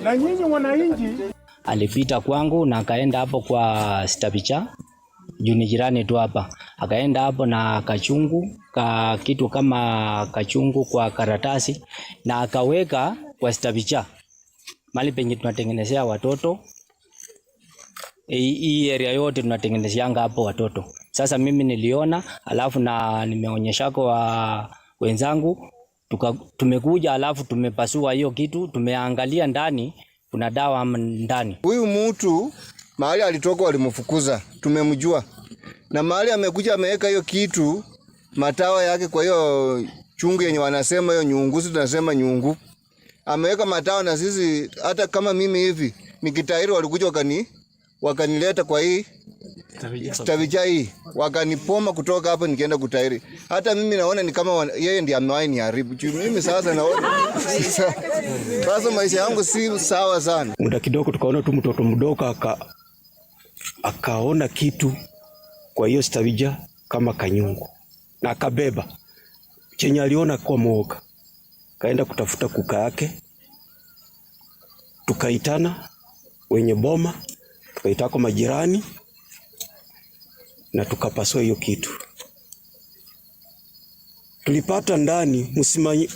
Na nyinyi wananchi. Alipita kwangu na akaenda hapo kwa Stabicha, juu ni jirani tu hapa. Akaenda hapo na kachungu, kitu kama kachungu kwa karatasi, na akaweka kwa Stabicha, mali penye tunatengenezea watoto. Hii area yote tunatengenezeanga hapo watoto. Sasa mimi niliona, alafu na nimeonyesha kwa wenzangu, tumekuja alafu tumepasua hiyo kitu, tumeangalia ndani kuna dawa ndani. Huyu mtu mahali alitoka walimfukuza, tumemjua. Na mahali amekuja ameweka hiyo kitu matawa yake kwa hiyo chungu yenye wanasema hiyo nyungu, sisi tunasema nyungu. Ameweka matawa na sisi hata kama mimi hivi nikitairi walikuja wakanileta kwa hii Stabicha hii, wakanipoma kutoka hapo nikaenda kutairi. Hata mimi naona ni kama yeye ndiye amewahi niharibu. Mimi sasa naona sasa maisha yangu si sawa sana. Muda kidogo tukaona tu mtoto mdogo akaona kitu kwa hiyo Stabicha kama kanyungu, na akabeba chenye aliona kwa mwoga, kaenda kutafuta kuka yake. Tukaitana wenye boma, tukaitako majirani na tukapasua hiyo kitu. Tulipata ndani msimanyi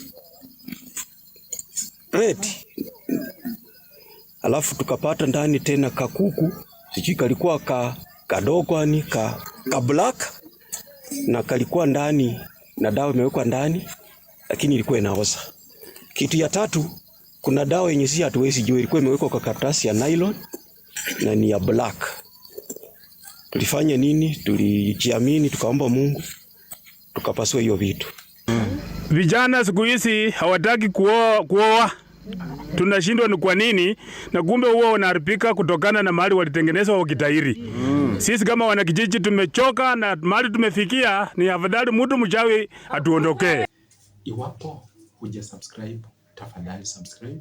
red, alafu tukapata ndani tena kakuku, sijui kalikuwa kadogo ni ka black, na kalikuwa ndani na dawa imewekwa ndani, lakini ilikuwa inaoza. Kitu ya tatu, kuna dawa yenye si hatuwezi jua, ilikuwa imewekwa kwa karatasi ya nylon na ni ya black. Tulifanya nini? Tulijiamini, tukaomba Mungu, tukapasua hiyo vitu. Vijana siku hizi hawataki kuoa. Tunashindwa ni kwa nini, na kumbe huo unaharibika kutokana na mahali walitengenezwa wakitairi. Sisi kama wanakijiji tumechoka na mahali tumefikia, ni afadhali mtu mchawi atuondokee. Iwapo huja subscribe, tafadhali subscribe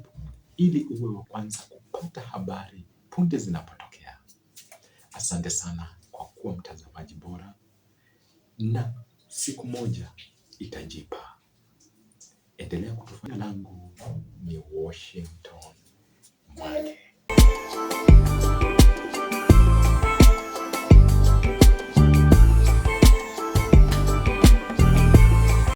ili uwe wa kwanza kupata habari punde zinapotokea. Asante sana kwa kuwa mtazamaji bora, na siku moja itajipa. Endelea kutufuatilia. Langu ni Washington.